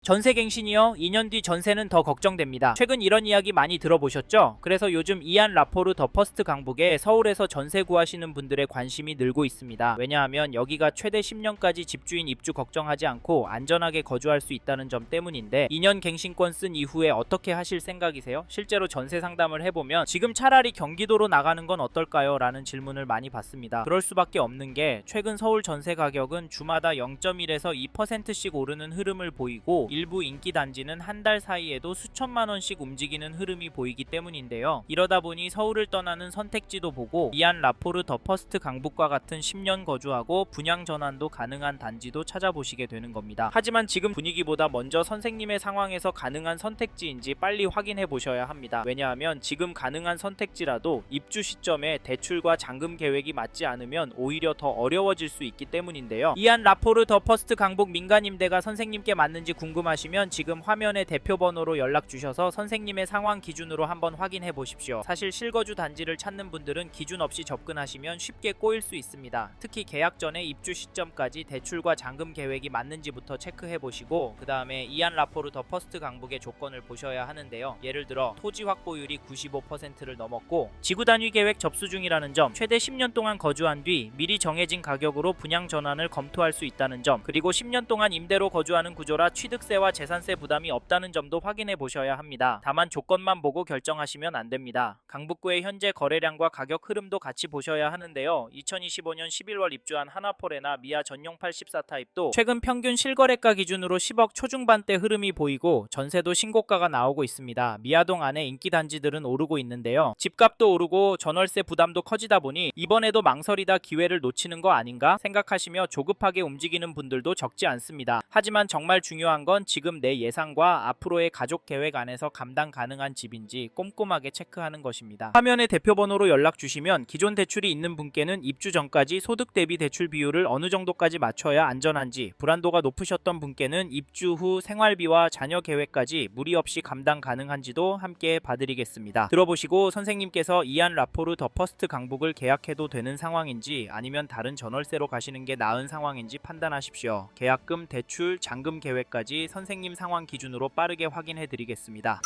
전세갱신이요? 2년 뒤 전세는 더 걱정됩니다. 최근 이런 이야기 많이 들어보셨죠? 그래서 요즘 이안 라포르 더 퍼스트 강북에 서울에서 전세 구하시는 분들의 관심이 늘고 있습니다. 왜냐하면 여기가 최대 10년까지 집주인 입주 걱정하지 않고 안전하게 거주할 수 있다는 점 때문인데 2년 갱신권 쓴 이후에 어떻게 하실 생각이세요? 실제로 전세 상담을 해보면 지금 차라리 경기도로 나가는 건 어떨까요? 라는 질문을 많이 받습니다. 그럴 수밖에 없는 게 최근 서울 전세 가격은 주마다 0.1에서 2%씩 오르는 흐름을 보이고 일부 인기 단지는 한 달 사이에도 수천만 원씩 움직이는 흐름이 보이기 때문인데요. 이러다 보니 서울을 떠나는 선택지도 보고 이안 라포르 더 퍼스트 강북과 같은 10년 거주하고 분양 전환도 가능한 단지도 찾아보시게 되는 겁니다. 하지만 지금 분위기보다 먼저 선생님의 상황에서 가능한 선택지인지 빨리 확인해 보셔야 합니다. 왜냐하면 지금 가능한 선택지라도 입주 시점에 대출과 잔금 계획이 맞지 않으면 오히려 더 어려워질 수 있기 때문인데요. 이안 라포르 더 퍼스트 강북 민간임대가 선생님께 맞는지 궁금하시면 지금 화면에 대표 번호로 연락 주셔서 선생님의 상황 기준으로 한번 확인해 보십시오. 사실 실거주 단지를 찾는 분들은 기준 없이 접근하시면 쉽게 꼬일 수 있습니다. 특히 계약 전에 입주 시점까지 대출과 잔금 계획이 맞는지부터 체크해 보시고 그 다음에 이안 라포르 더 퍼스트 강북의 조건을 보셔야 하는데요. 예를 들어 토지 확보율이 95%를 넘었고 지구 단위 계획 접수 중이라는 점, 최대 10년 동안 거주한 뒤 미리 정해진 가격으로 분양 전환을 검토할 수 있다는 점, 그리고 10년 동안 임대로 거주하는 구조라 취득세와 재산세 부담이 없다는 점도 확인해 보셔야 합니다. 다만 조건만 보고 결정하시면 안 됩니다. 강북구의 현재 거래량과 가격 흐름도 같이 보셔야 하는데요. 2025년 11월 입주한 하나포레나 미아 전용 84 타입도 최근 평균 실거래가 기준으로 10억 초중반대 흐름이 보이고 전세도 신고가가 나오고 있습니다. 미아동 안에 인기 단지들은 오르고 있는데요. 집값도 오르고 전월세 부담도 커지다 보니 이번에도 망설이다 기회를 놓치는 거 아닌가 생각하시며 조급하게 움직이는 분들도 적지 않습니다. 하지만 정말 중요한 건 지금 내 예상과 앞으로의 가족 계획 안에서 감당 가능한 집인지 꼼꼼하게 체크하는 것입니다. 화면에 대표 번호로 연락 주시면 기존 대출이 있는 분께는 입주 전까지 소득 대비 대출 비율을 어느 정도까지 맞춰야 안전한지, 불안도가 높으셨던 분께는 입주 후 생활비와 자녀 계획까지 무리 없이 감당 가능한지도 함께 봐드리겠습니다. 들어보시고 선생님께서 이안 라포르 더 퍼스트 강북을 계약해도 되는 상황인지 아니면 다른 전월세로 가시는 게 나은 상황인지 판단하십시오. 계약금, 대출, 잔금 계획까지 선생님 상황 기준으로 빠르게 확인해 드리겠습니다.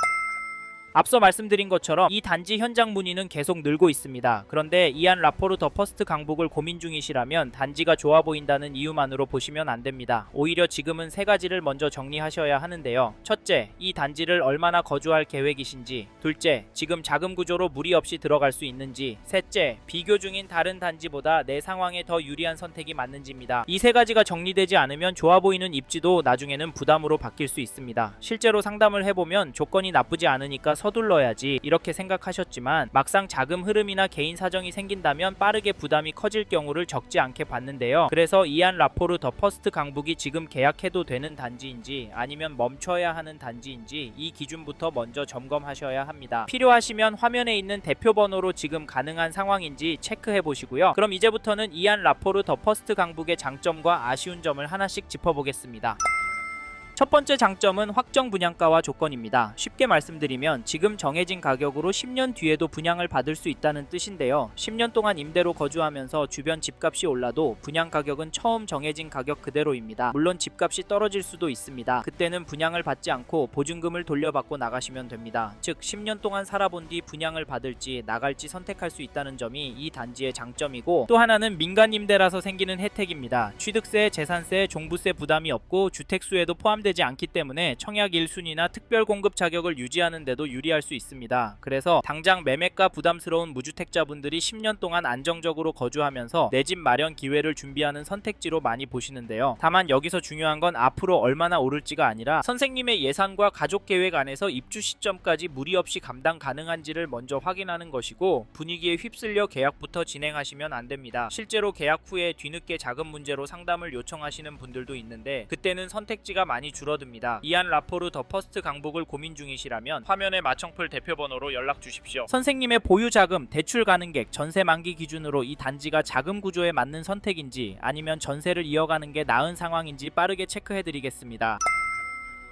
앞서 말씀드린 것처럼 이 단지 현장 문의는 계속 늘고 있습니다. 그런데 이안 라포르 더 퍼스트 강북을 고민 중이시라면 단지가 좋아 보인다는 이유만으로 보시면 안 됩니다. 오히려 지금은 세 가지를 먼저 정리하셔야 하는데요. 첫째, 이 단지를 얼마나 거주할 계획이신지. 둘째, 지금 자금 구조로 무리 없이 들어갈 수 있는지. 셋째, 비교 중인 다른 단지보다 내 상황에 더 유리한 선택이 맞는지입니다. 이 세 가지가 정리되지 않으면 좋아 보이는 입지도 나중에는 부담으로 바뀔 수 있습니다. 실제로 상담을 해보면 조건이 나쁘지 않으니까 서둘러야지 이렇게 생각하셨지만 막상 자금 흐름이나 개인 사정이 생긴다면 빠르게 부담이 커질 경우를 적지 않게 봤는데요. 그래서 이안 라포르 더 퍼스트 강북이 지금 계약해도 되는 단지인지 아니면 멈춰야 하는 단지인지 이 기준부터 먼저 점검하셔야 합니다. 필요하시면 화면에 있는 대표 번호로 지금 가능한 상황인지 체크해 보시고요. 그럼 이제부터는 이안 라포르 더 퍼스트 강북의 장점과 아쉬운 점을 하나씩 짚어보겠습니다. 첫 번째 장점은 확정 분양가와 조건입니다. 쉽게 말씀드리면 지금 정해진 가격으로 10년 뒤에도 분양을 받을 수 있다는 뜻인데요. 10년 동안 임대로 거주하면서 주변 집값이 올라도 분양 가격은 처음 정해진 가격 그대로입니다. 물론 집값이 떨어질 수도 있습니다. 그때는 분양을 받지 않고 보증금을 돌려받고 나가시면 됩니다. 즉 10년 동안 살아본 뒤 분양을 받을지 나갈지 선택할 수 있다는 점이 이 단지의 장점이고, 또 하나는 민간 임대라서 생기는 혜택입니다. 취득세, 재산세, 종부세 부담이 없고 주택수에도 포함 되지 않기 때문에 청약 1순위나 특별 공급 자격을 유지하는 데도 유리할 수 있습니다. 그래서 당장 매매가 부담스러운 무주택자분들이 10년 동안 안정적으로 거주하면서 내 집 마련 기회를 준비하는 선택지로 많이 보시는데요. 다만 여기서 중요한 건 앞으로 얼마나 오를지가 아니라 선생님의 예산과 가족 계획 안에서 입주 시점까지 무리 없이 감당 가능한지를 먼저 확인하는 것이고, 분위기에 휩쓸려 계약부터 진행하시면 안 됩니다. 실제로 계약 후에 뒤늦게 자금 문제로 상담을 요청하시는 분들도 있는데 그때는 선택지가 많이 줄어듭니다. 이안 라포르 더 퍼스트 강북을 고민 중이시라면 화면에 마청풀 대표 번호로 연락 주십시오. 선생님의 보유 자금, 대출 가능객, 전세 만기 기준으로 이 단지가 자금 구조에 맞는 선택인지 아니면 전세를 이어가는 게 나은 상황인지 빠르게 체크해 드리겠습니다.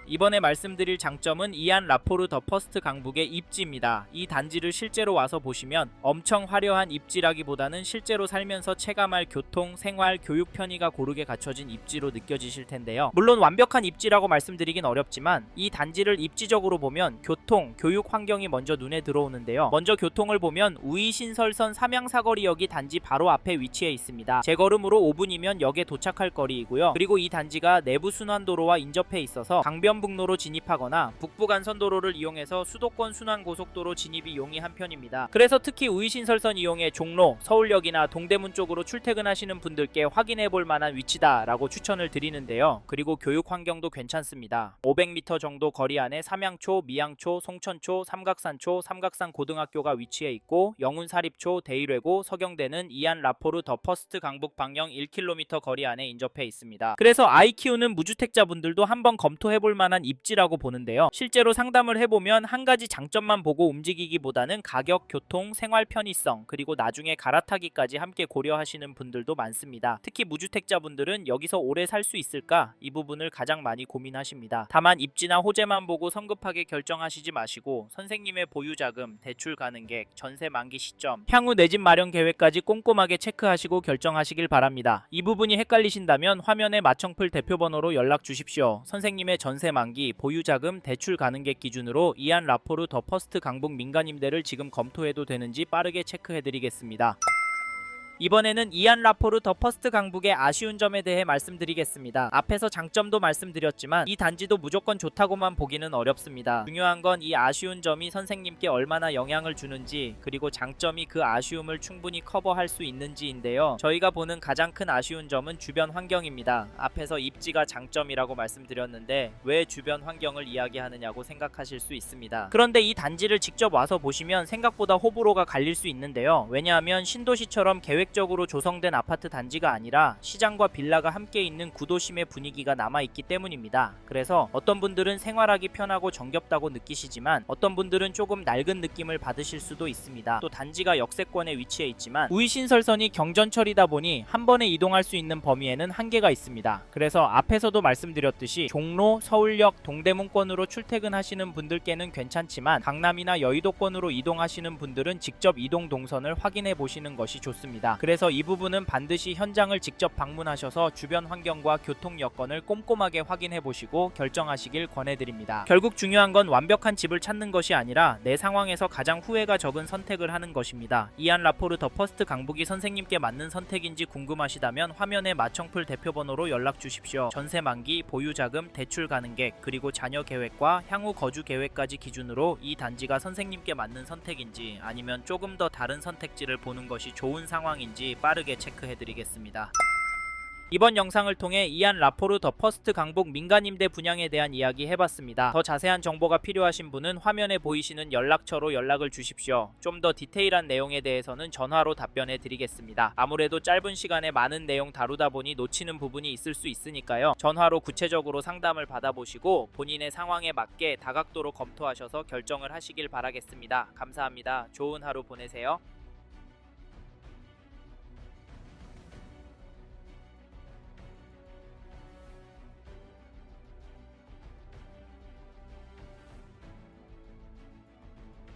이번에 말씀드릴 장점은 이안 라포르 더 퍼스트 강북의 입지입니다. 이 단지를 실제로 와서 보시면 엄청 화려한 입지라기보다는 실제로 살면서 체감할 교통, 생활, 교육 편의가 고르게 갖춰진 입지로 느껴지실 텐데요. 물론 완벽한 입지라고 말씀드리긴 어렵지만 이 단지를 입지적으로 보면 교통, 교육 환경이 먼저 눈에 들어오는데요. 먼저 교통을 보면 우이신설선 삼양사거리역이 단지 바로 앞에 위치해 있습니다. 제걸음으로 5분이면 역에 도착할 거리이고요. 그리고 이 단지가 내부순환도로와 인접해 있어서 강변북로로 진입하거나 북부간선도로를 이용해서 수도권 순환고속도로 진입이 용이한 편입니다. 그래서 특히 우이신설선 이용해 종로, 서울역이나 동대문 쪽으로 출퇴근하시는 분들께 확인해 볼 만한 위치다라고 추천을 드리는데요. 그리고 교육 환경도 괜찮습니다. 500m 정도 거리 안에 삼양초, 미양초, 송천초, 삼각산초, 삼각산고등학교가 위치해 있고 영훈사립초, 대일외고, 서경대는 이안 라포르 더 퍼스트 강북 방향 1km 거리 안에 인접해 있습니다. 그래서 아이 키우는 무주택자분들도 한번 검토해 볼 만한 입지라고 보는데요. 실제로 상담을 해보면 한 가지 장점만 보고 움직이기보다는 가격, 교통, 생활 편의성, 그리고 나중에 갈아타기까지 함께 고려하시는 분들도 많습니다. 특히 무주택자분들은 여기서 오래 살 수 있을까? 이 부분을 가장 많이 고민하십니다. 다만 입지나 호재만 보고 성급하게 결정하시지 마시고 선생님의 보유자금, 대출 가능객, 전세 만기 시점, 향후 내 집 마련 계획까지 꼼꼼하게 체크하시고 결정하시길 바랍니다. 이 부분이 헷갈리신다면 화면에 마청풀 대표번호로 연락 주십시오. 선생님의 전세 만기, 보유자금, 대출 가능객 기준으로 이안 라포르 더 퍼스트 강북 민간임대를 지금 검토해도 되는지 빠르게 체크해드리겠습니다. 이번에는 이안 라포르 더 퍼스트 강북의 아쉬운 점에 대해 말씀드리겠습니다. 앞에서 장점도 말씀드렸지만 이 단지도 무조건 좋다고만 보기는 어렵습니다. 중요한 건 이 아쉬운 점이 선생님께 얼마나 영향을 주는지, 그리고 장점이 그 아쉬움을 충분히 커버할 수 있는지인데요. 저희가 보는 가장 큰 아쉬운 점은 주변 환경입니다. 앞에서 입지가 장점이라고 말씀드렸는데 왜 주변 환경을 이야기하느냐고 생각하실 수 있습니다. 그런데 이 단지를 직접 와서 보시면 생각보다 호불호가 갈릴 수 있는데요. 왜냐하면 신도시처럼 계획적으로 조성된 아파트 단지가 아니라 시장과 빌라가 함께 있는 구도심의 분위기가 남아있기 때문입니다. 그래서 어떤 분들은 생활하기 편하고 정겹다고 느끼시지만 어떤 분들은 조금 낡은 느낌을 받으실 수도 있습니다. 또 단지가 역세권에 위치해 있지만 우이신설선이 경전철이다 보니 한 번에 이동할 수 있는 범위에는 한계가 있습니다. 그래서 앞에서도 말씀드렸듯이 종로, 서울역, 동대문권으로 출퇴근하시는 분들께는 괜찮지만 강남이나 여의도권으로 이동하시는 분들은 직접 이동 동선을 확인해 보시는 것이 좋습니다. 그래서 이 부분은 반드시 현장을 직접 방문하셔서 주변 환경과 교통 여건을 꼼꼼하게 확인해 보시고 결정하시길 권해드립니다. 결국 중요한 건 완벽한 집을 찾는 것이 아니라 내 상황에서 가장 후회가 적은 선택을 하는 것입니다. 이안 라포르 더 퍼스트 강북이 선생님께 맞는 선택인지 궁금하시다면 화면에 마청풀 대표번호로 연락 주십시오. 전세 만기, 보유자금, 대출 가능객, 그리고 자녀 계획과 향후 거주 계획까지 기준으로 이 단지가 선생님께 맞는 선택인지 아니면 조금 더 다른 선택지를 보는 것이 좋은 상황인지 빠르게 체크해드리겠습니다. 이번 영상을 통해 이안 라포르 더 퍼스트 강북 민간임대 분양에 대한 이야기 해봤습니다. 더 자세한 정보가 필요하신 분은 화면에 보이시는 연락처로 연락을 주십시오. 좀 더 디테일한 내용에 대해서는 전화로 답변해 드리겠습니다. 아무래도 짧은 시간에 많은 내용 다루다 보니 놓치는 부분이 있을 수 있으니까요. 전화로 구체적으로 상담을 받아보시고 본인의 상황에 맞게 다각도로 검토하셔서 결정을 하시길 바라겠습니다. 감사합니다. 좋은 하루 보내세요.